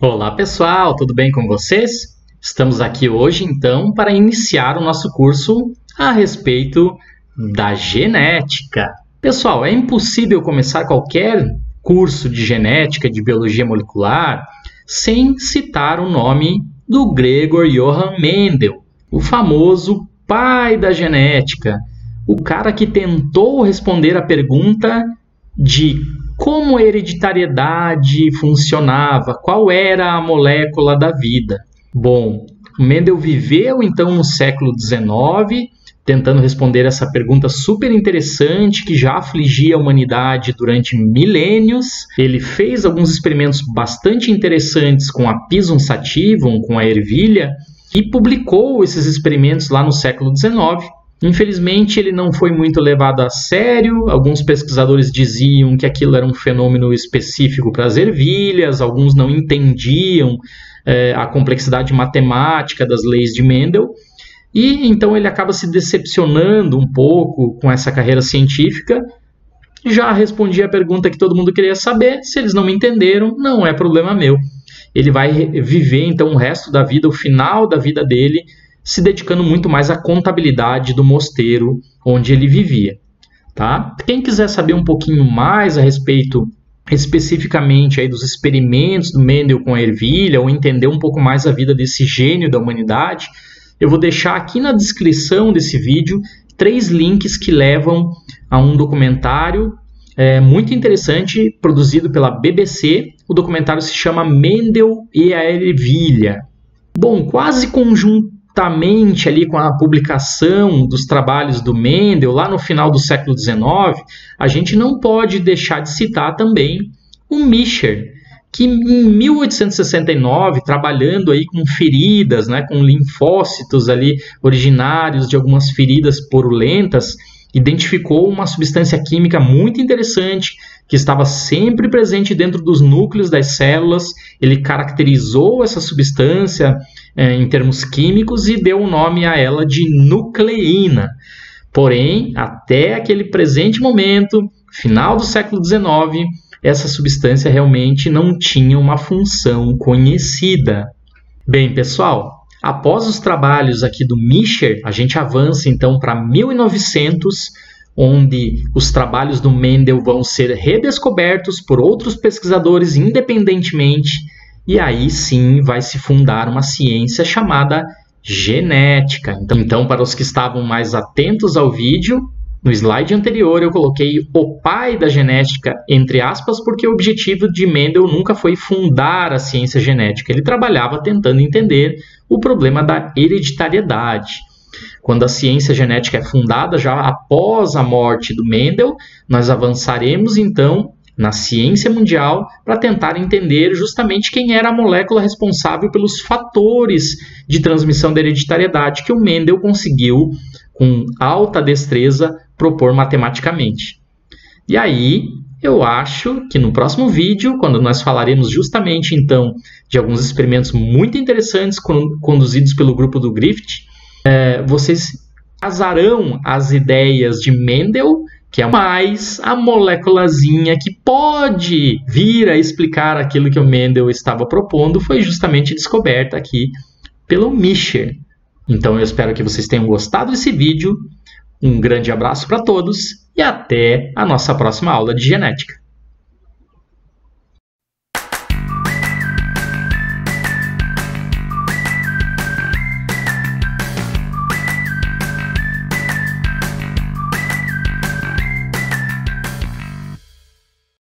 Olá pessoal, tudo bem com vocês? Estamos aqui hoje então para iniciar o nosso curso a respeito da genética. Pessoal, é impossível começar qualquer curso de genética, de biologia molecular, sem citar o nome do Gregor Johann Mendel, o famoso pai da genética, o cara que tentou responder a pergunta de como a hereditariedade funcionava, qual era a molécula da vida. Bom, Mendel viveu então no século XIX, tentando responder essa pergunta super interessante que já afligia a humanidade durante milênios. Ele fez alguns experimentos bastante interessantes com a Pisum sativum, com a ervilha, e publicou esses experimentos lá no século XIX. Infelizmente, ele não foi muito levado a sério. Alguns pesquisadores diziam que aquilo era um fenômeno específico para as ervilhas, alguns não entendiam a complexidade matemática das leis de Mendel, e então ele acaba se decepcionando um pouco com essa carreira científica. Já respondi a pergunta que todo mundo queria saber: se eles não me entenderam, não é problema meu. Ele vai viver então o resto da vida, o final da vida dele, se dedicando muito mais à contabilidade do mosteiro onde ele vivia. Tá? Quem quiser saber um pouquinho mais a respeito especificamente aí dos experimentos do Mendel com a ervilha, ou entender um pouco mais a vida desse gênio da humanidade, eu vou deixar aqui na descrição desse vídeo 3 links que levam a um documentário muito interessante, produzido pela BBC. O documentário se chama Mendel e a Ervilha. Bom, quase conjuntamente ali com a publicação dos trabalhos do Mendel, lá no final do século XIX, a gente não pode deixar de citar também o Miescher, que em 1869, trabalhando aí com feridas, com linfócitos ali originários de algumas feridas purulentas, identificou uma substância química muito interessante que estava sempre presente dentro dos núcleos das células. Ele caracterizou essa substância em termos químicos e deu o nome a ela de nucleína. Porém, até aquele presente momento, final do século XIX, essa substância realmente não tinha uma função conhecida. Bem, pessoal, após os trabalhos aqui do Miescher, a gente avança então para 1900, onde os trabalhos do Mendel vão ser redescobertos por outros pesquisadores independentemente, e aí sim vai se fundar uma ciência chamada genética. Então, para os que estavam mais atentos ao vídeo, no slide anterior eu coloquei o pai da genética, entre aspas, porque o objetivo de Mendel nunca foi fundar a ciência genética. Ele trabalhava tentando entender o problema da hereditariedade. Quando a ciência genética é fundada, já após a morte do Mendel, nós avançaremos então na ciência mundial para tentar entender justamente quem era a molécula responsável pelos fatores de transmissão da hereditariedade que o Mendel conseguiu, com alta destreza, propor matematicamente. E aí, eu acho que no próximo vídeo, quando nós falaremos justamente então de alguns experimentos muito interessantes conduzidos pelo grupo do Griffith, vocês casarão as ideias de Mendel, que é mais a moléculazinha que pode vir a explicar aquilo que o Mendel estava propondo, foi justamente descoberta aqui pelo Miescher. Então eu espero que vocês tenham gostado desse vídeo. Um grande abraço para todos e até a nossa próxima aula de genética.